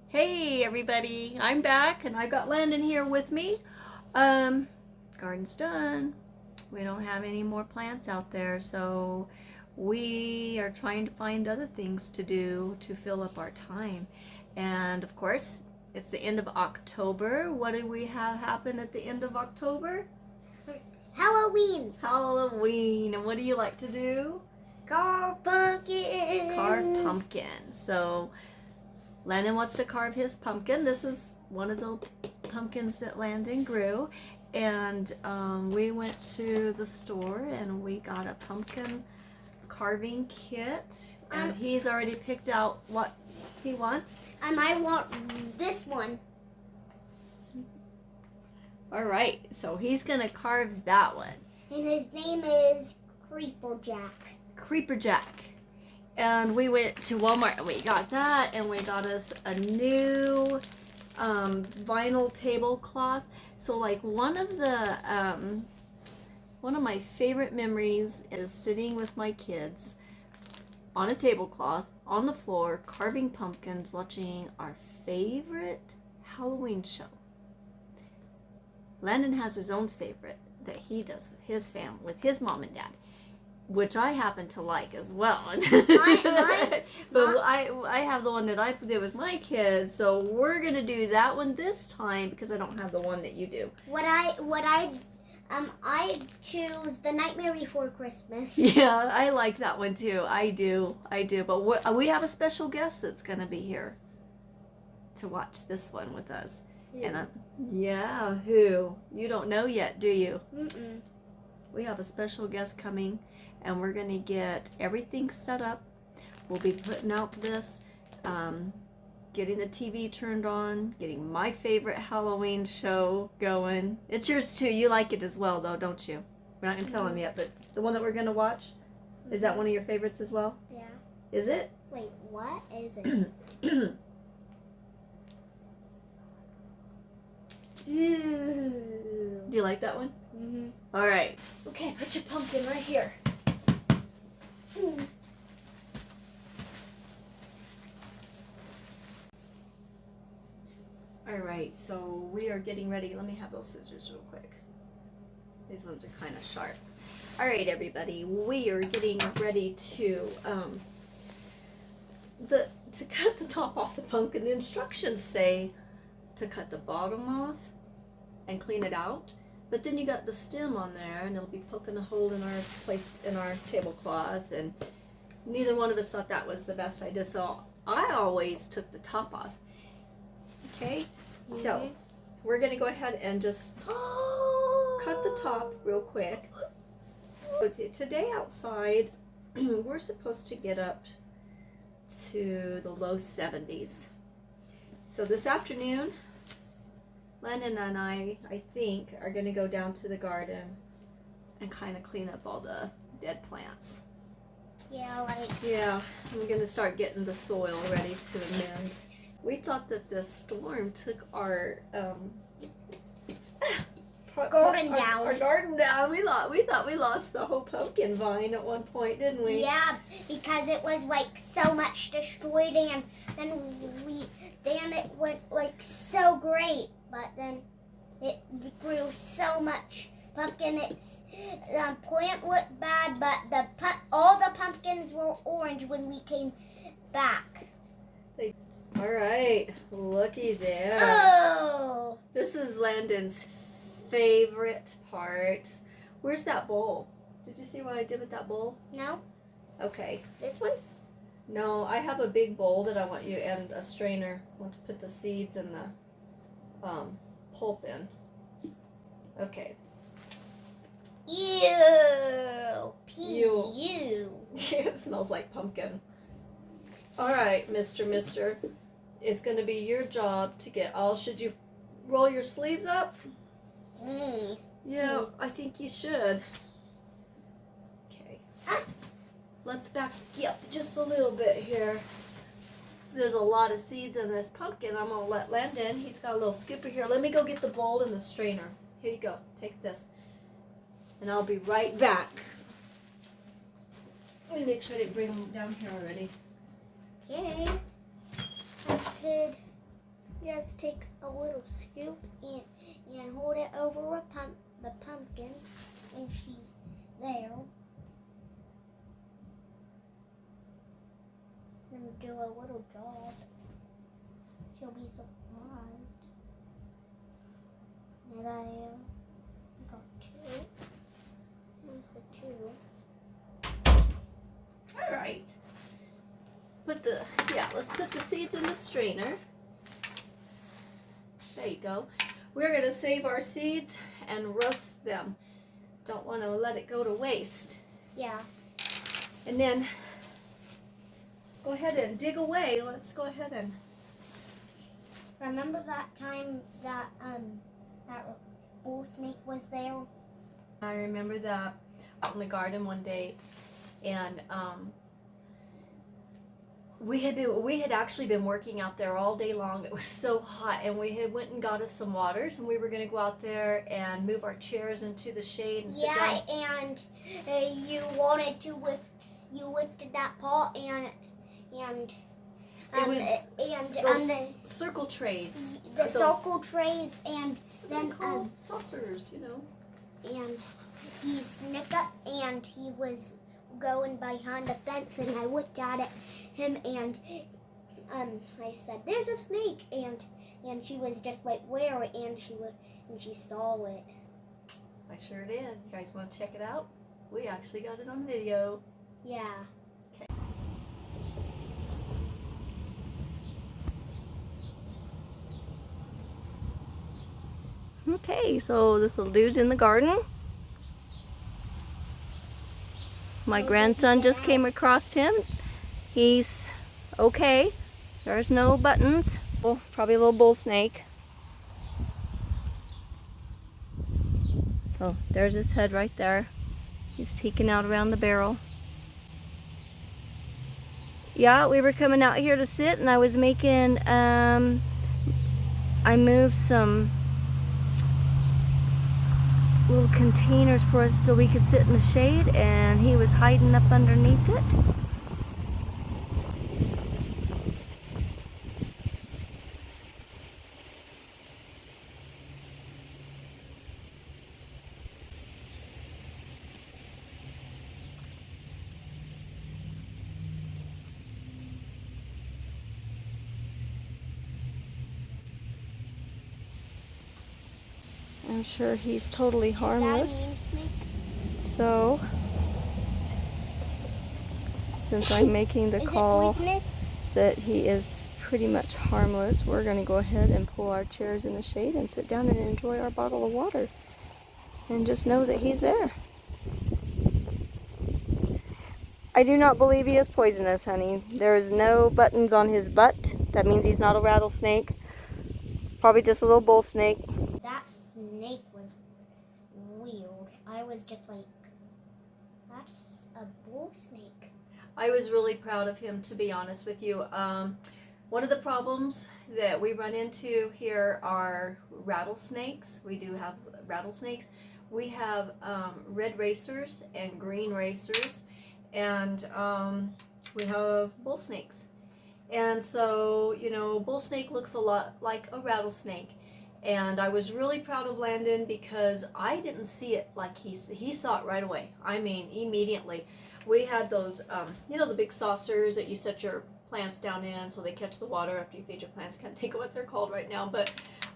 Hey everybody, I'm back and I've got Landon here with me. Garden's done. We don't have any more plants out there, so we are trying to find other things to do to fill up our time. And of course, it's the end of October. What do we have happen at the end of October? Halloween. Halloween. And what do you like to do? Carve pumpkins. Carve pumpkins. So Landon wants to carve his pumpkin. This is one of the pumpkins that Landon grew. And we went to the store and we got a pumpkin carving kit. And he's already picked out what he wants. I want this one. All right, so he's gonna carve that one. And his name is Creeper Jack. Creeper Jack. And we went to Walmart and we got that, and we got us a new vinyl tablecloth. So like one of my favorite memories is sitting with my kids on a tablecloth on the floor carving pumpkins, watching our favorite Halloween show. Landon has his own favorite that he does with his family, with his mom and dad, which I happen to like as well. But I have the one that I did with my kids, so we're gonna do that one this time because I don't have the one that you do. I choose The Nightmare Before Christmas. Yeah, I like that one too. I do. But we have a special guest that's gonna be here to watch this one with us. And who? You don't know yet, do you? Mm-mm. We have a special guest coming, and we're going to get everything set up. We'll be putting out this, getting the TV turned on, getting my favorite Halloween show going. It's yours too. You like it as well, though, don't you? We're not going to tell him yet, but the one that we're going to watch, is that one of your favorites as well? Yeah. Is it? Wait, what is it? Ooh. Do you like that one? Mm-hmm. All right. Okay, put your pumpkin right here. All right, so we are getting ready. Let me have those scissors real quick. These ones are kind of sharp. All right, everybody, we are getting ready to cut the top off the pumpkin. The instructions say to cut the bottom off and clean it out, but then you got the stem on there and it'll be poking a hole in our tablecloth, and neither one of us thought that was the best idea, so I always took the top off. Okay, so we're gonna go ahead and just cut the top real quick. Today outside we're supposed to get up to the low 70s, so this afternoon Landon and I think, are going to go down to the garden and kind of clean up all the dead plants. Yeah, I'm going to start getting the soil ready to amend. We thought that the storm took our garden down. We thought we lost the whole pumpkin vine at one point, didn't we? Yeah, because it was like so much destroyed, and then it went like so great, but then it grew so much pumpkin. Its plant looked bad, but all the pumpkins were orange when we came back. All right, looky there. Oh! This is Landon's favorite part. Where's that bowl? Did you see what I did with that bowl? No. Okay. This one? No, I have a big bowl that I want you, and a strainer. I want to put the seeds and the pulp in. Okay. Ew. Ew. It smells like pumpkin. All right, Mister. It's going to be your job to get all. Should you roll your sleeves up? Yeah, I think you should. Okay. Let's back up just a little bit here. There's a lot of seeds in this pumpkin. I'm going to let Landon, he's got a little scooper here. Let me go get the bowl and the strainer. Here you go. Take this. And I'll be right back. Let me make sure I didn't bring them down here already. Okay. I could just take a little scoop and hold it over the pumpkin, and she's there. And do a little job. She'll be surprised. And I got 2. Here's the 2. All right. Let's put the seeds in the strainer. There you go. We're gonna save our seeds and roast them. Don't want to let it go to waste. Yeah. And then go ahead and dig away. Let's go ahead and. Remember that time that that bull snake was there? I remember that out in the garden one day, and we had actually been working out there all day long. It was so hot, and we had went and got us some waters, and we were going to go out there and move our chairs into the shade and sit down. Yeah, and you wanted to you lifted that pot and it was and the circle trays. The circle trays, and then saucers, you know. And he snipped up, and he was going behind the fence, and I looked at him, and I said, "There's a snake," and she was just like, "Where?" And she saw it. I sure did. You guys want to check it out? We actually got it on video. Yeah. Okay. Okay, so this little dude's in the garden. My grandson just came across him. He's okay. There's no buttons. Oh, probably a little bull snake. Oh, there's his head right there. He's peeking out around the barrel. Yeah, we were coming out here to sit, and I was making, I moved some little containers for us so we could sit in the shade, and he was hiding up underneath it. I'm sure he's totally harmless. So, since I'm making the call that he is pretty much harmless, we're going to go ahead and pull our chairs in the shade and sit down and enjoy our bottle of water. And just know that he's there. I do not believe he is poisonous, honey. There is no buttons on his butt. That means he's not a rattlesnake. Probably just a little bull snake. That snake was weird. I was just like, that's a bull snake. I was really proud of him, to be honest with you. One of the problems that we run into here are rattlesnakes. We do have rattlesnakes. We have red racers and green racers, and we have bull snakes. And so, you know, bull snake looks a lot like a rattlesnake. And I was really proud of Landon because I didn't see it like he saw it right away. I mean, immediately. We had those, you know, the big saucers that you set your plants down in so they catch the water after you feed your plants. Can't think of what they're called right now, but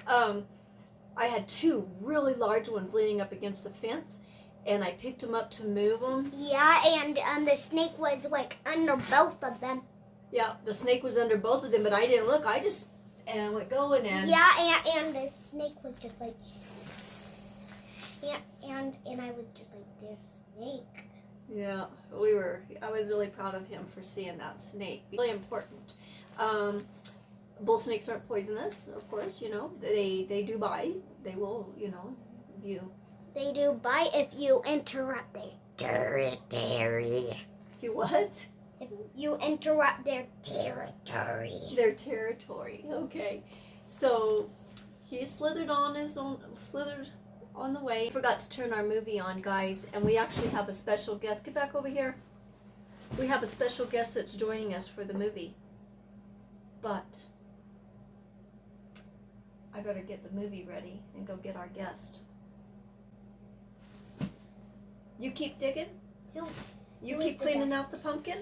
I had 2 really large ones leaning up against the fence, and I picked them up to move them. Yeah, and the snake was like under both of them. Yeah, the snake was under both of them, but I didn't look. I just went going and and the snake was just like, and I was just like, there's snake. Yeah, I was really proud of him for seeing that snake. Really important. Bull snakes aren't poisonous, of course, you know. They do bite. They will, you know, They do bite if you interrupt their territory. If you what? If you interrupt their territory. Their territory, okay. So, he slithered on the way. I forgot to turn our movie on, guys, and we actually have a special guest. Get back over here. We have a special guest that's joining us for the movie. But I better get the movie ready and go get our guest. You keep digging? Who You is keep the cleaning guest? out the pumpkin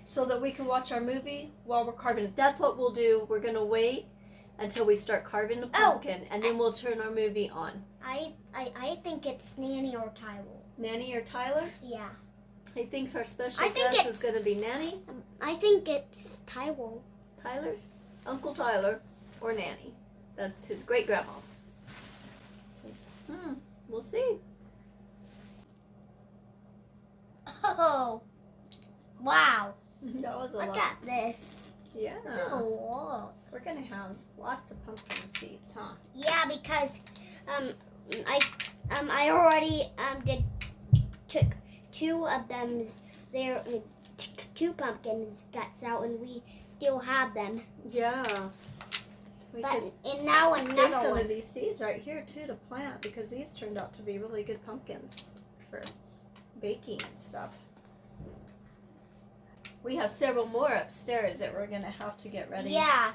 so that we can watch our movie while we're carving it. That's what we'll do. We're going to wait until we start carving the pumpkin, and then we'll turn our movie on. I think it's Nanny or Tyler. Nanny or Tyler? Yeah. He thinks our special I think guest it's- is going to be Nanny, I think it's Tyler. Tyler, Uncle Tyler, or Nanny. That's his great-grandma. We'll see. Oh, wow. That was a Look lot. at this. Yeah. This is a lot. We're going to have lots of pumpkin seeds, huh? Yeah, because I already took two of them. There, two pumpkins guts out, and we still have them. Yeah. We But should and now save another some one. of these seeds right here too to plant, because these turned out to be really good pumpkins for baking and stuff. We have several more upstairs that we're gonna have to get ready. Yeah,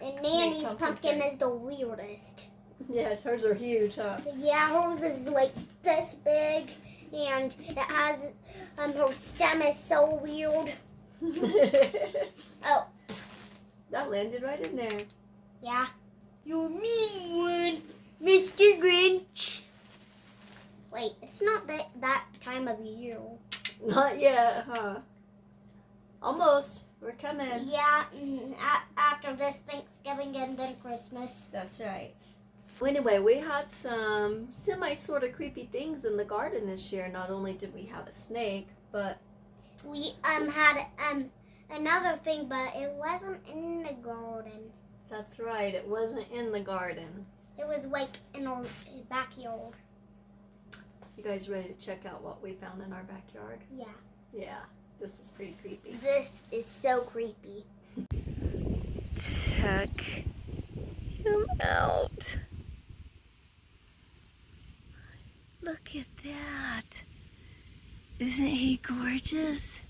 and Nanny's pumpkin pumpkin cake. is the weirdest. Yes, hers are huge, huh? Yeah, hers is like this big, and it has her stem is so weird. Oh. That landed right in there. Yeah. You mean one, Mr. Grinch. Wait, it's not that time of year. Not yet, huh? Almost. We're coming. Yeah, after this Thanksgiving and then Christmas. That's right. Well, anyway, we had some sort of creepy things in the garden this year. Not only did we have a snake, but We had another thing, but it wasn't in the garden. that's right, it wasn't in the garden. It was like in our backyard. You guys ready to check out what we found in our backyard? Yeah. Yeah, this is pretty creepy. This is so creepy. Check him out. Look at that. Isn't he gorgeous?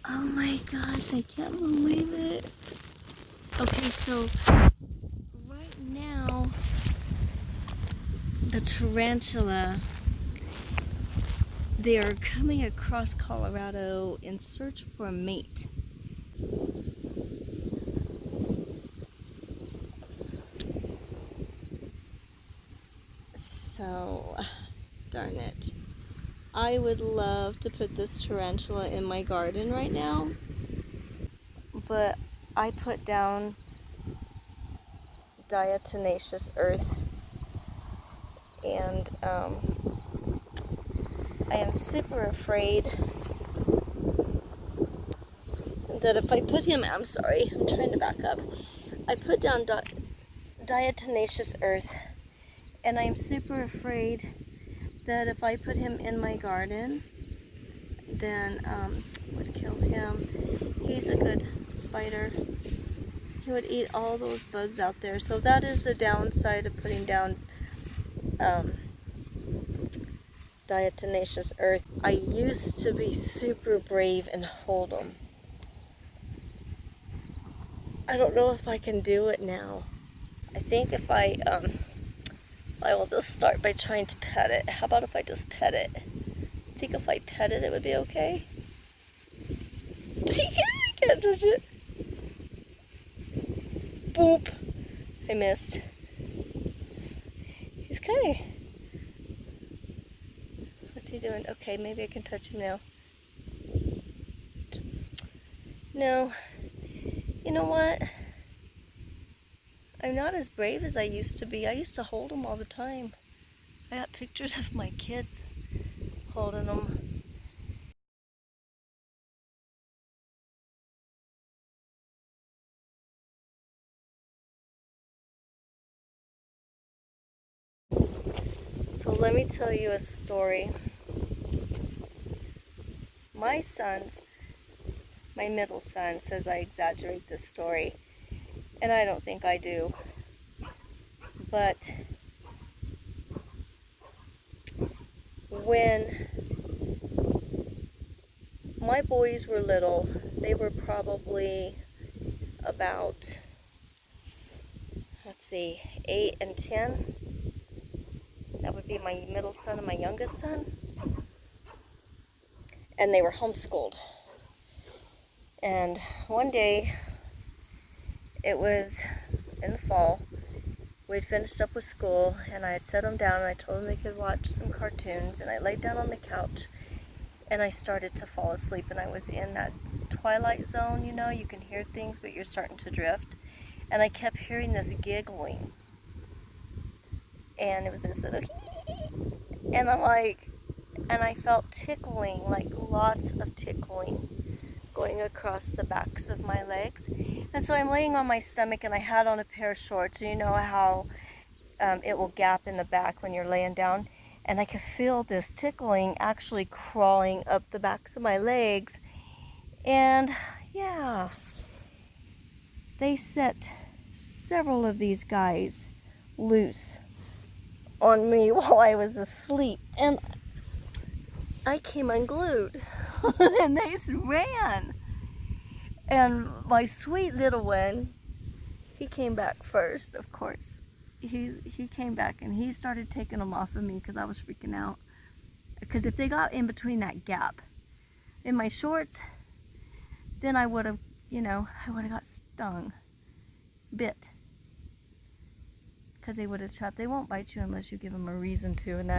Oh my gosh, I can't believe it. Okay, so right now, the tarantula, they are coming across Colorado in search for a mate. So, darn it. I would love to put this tarantula in my garden right now, but I put down diatomaceous earth, and I am super afraid that if I put him, I'm sorry, I'm trying to back up. I put down diatomaceous earth, and I'm super afraid that if I put him in my garden, then it would kill him. He's a good spider. He would eat all those bugs out there. So that is the downside of putting down diatomaceous earth. I used to be super brave and hold them. I don't know if I can do it now. I think if I will just start by trying to pet it. How about if I just pet it? I think if I pet it, it would be okay. I can't touch it. Boop. I missed. He's kind of... What's he doing? Okay, maybe I can touch him now. No. You know what? I'm not as brave as I used to be. I used to hold them all the time. I got pictures of my kids holding them. So let me tell you a story. My middle son says I exaggerate this story, and I don't think I do. But when my boys were little, they were probably about, see, 8 and 10. That would be my middle son and my youngest son. And they were homeschooled. And one day, it was in the fall, we'd finished up with school, and I had set them down, and I told them they could watch some cartoons, and I laid down on the couch, and I started to fall asleep, and I was in that twilight zone, you know, you can hear things, but you're starting to drift, and I kept hearing this giggling, and it was this little, and I'm like, and I felt tickling, like lots of tickling, going across the backs of my legs. And so I'm laying on my stomach, and I had on a pair of shorts. You know how it will gap in the back when you're laying down, and I could feel this tickling actually crawling up the backs of my legs. And yeah, they set several of these guys loose on me while I was asleep, and I came unglued. And they ran. And my sweet little one, he came back first, of course. He came back, and he started taking them off of me because I was freaking out. Because if they got in between that gap in my shorts, then I would have, you know, I would have got stung, bit. Because they would have trapped. They won't bite you unless you give them a reason to, and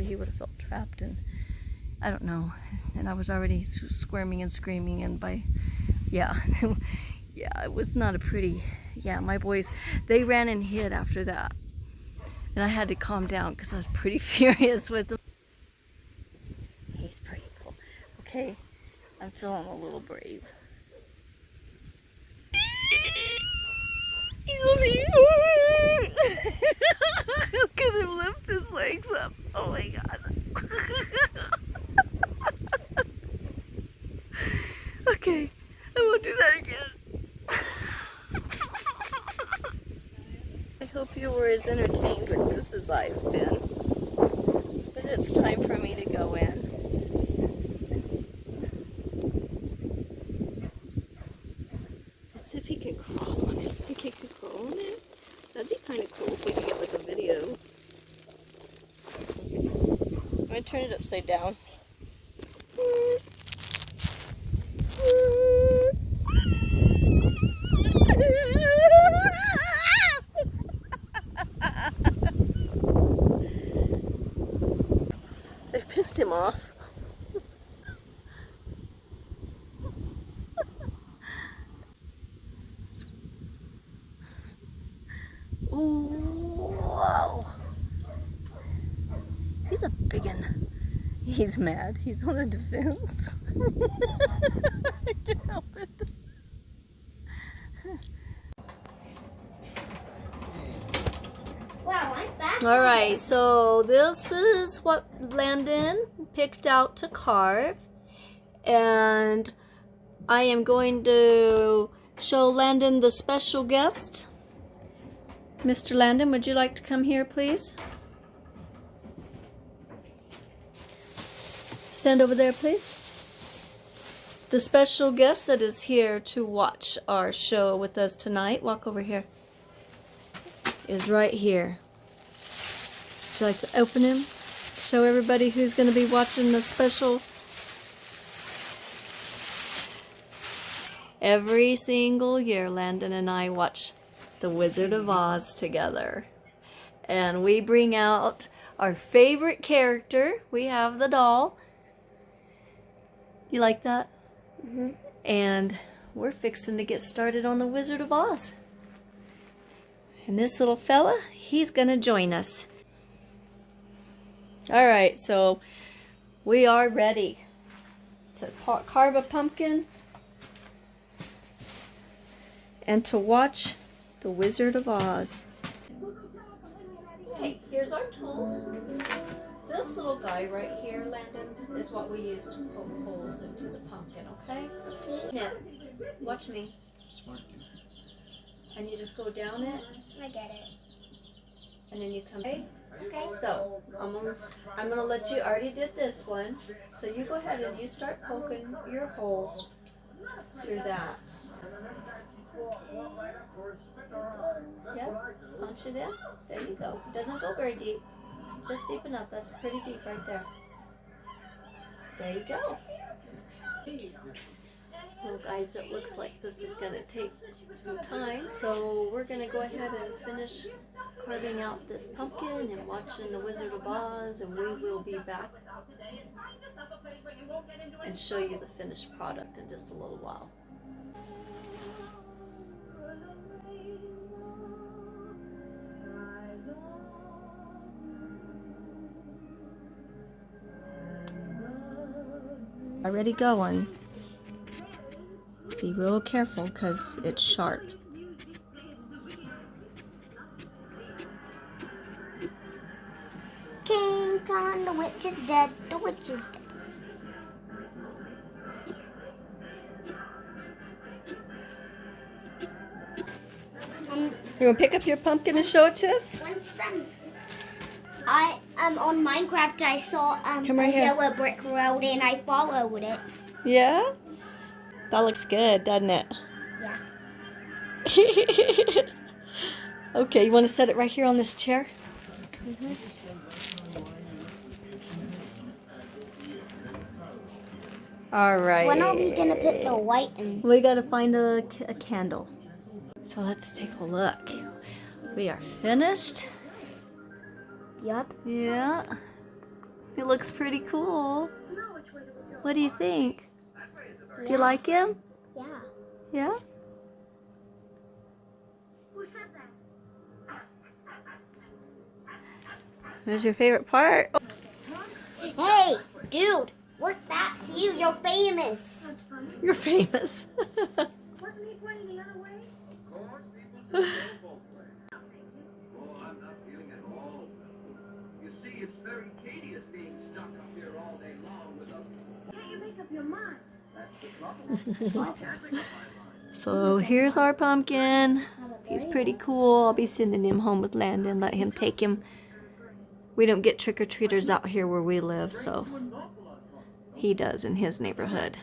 he would have felt trapped, and I don't know. And I was already squirming and screaming, and yeah, yeah, it was not a pretty, yeah, my boys, they ran and hid after that. And I had to calm down because I was pretty furious with them. He's pretty cool. Okay, I'm feeling a little brave. He's only look at him lift his legs up. Oh my God. Okay, I won't do that again. I hope you were as entertained with this as I've been. But it's time for me to go in. Let's see if he can crawl on it. Think he can crawl on it? That'd be kind of cool if we could get like a video. I'm going to turn it upside down. I pissed him off. Ooh, wow. He's a biggin'. He's mad. He's on the defense. I can't help it. Wow, I'm fast. All right, so this is what Landon picked out to carve, and I am going to show Landon the special guest. Mr. Landon, would you like to come here, please? Stand over there, please. The special guest that is here to watch our show with us tonight, walk over here, is right here. Would you like to open him? Show everybody who's going to be watching the special. Every single year, Landon and I watch The Wizard of Oz together. And we bring out our favorite character. We have the doll. You like that? Mm-hmm. And we're fixing to get started on The Wizard of Oz. And this little fella, he's going to join us. All right, so we are ready to carve a pumpkin and to watch The Wizard of Oz. Okay, here's our tools. This little guy right here, Landon, is what we use to poke holes into the pumpkin, okay? Okay. Now, watch me. Smart. And you just go down it, I get it. and then you come. Okay? Okay. So, I'm gonna let you, I already did this one, so you go ahead and you start poking your holes through that. Yep, punch it in. There you go. Doesn't go very deep. Just deep enough. That's pretty deep right there. There you go. Well, guys, it looks like this is going to take some time, so we're going to go ahead and finish carving out this pumpkin and watching The Wizard of Oz, and we will be back and show you the finished product in just a little while. Already going. Be real careful because it's sharp. King Kong, the witch is dead. The witch is dead. You want to pick up your pumpkin and show it to us? Once I on Minecraft I saw Come right here. yellow brick road and I followed it. Yeah? That looks good, doesn't it? Yeah. Okay, you want to set it right here on this chair? Mhm. All right. When are we gonna put the white in? We got to find a candle. So let's take a look. We are finished. Yup. Yeah. It looks pretty cool. What do you think? Yeah. Do you like him? Yeah. Yeah? What's your favorite part? Hey, dude, look, that's you. You're famous. You're famous. Wasn't he pointing the other way? Of course, people do go both ways. Oh, I'm not feeling it all. You see, it's very tedious being stuck up here all day long with us. Can't you make up your mind? That's the trouble. I can't make up my mind. So here's our pumpkin. He's pretty cool. I'll be sending him home with Landon, let him take him. We don't get trick-or-treaters out here where we live, so he does in his neighborhood.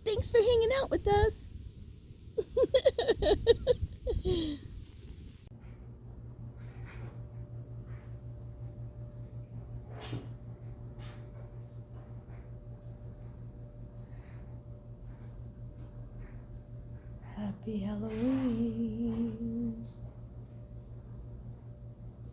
Thanks for hanging out with us. Happy Halloween.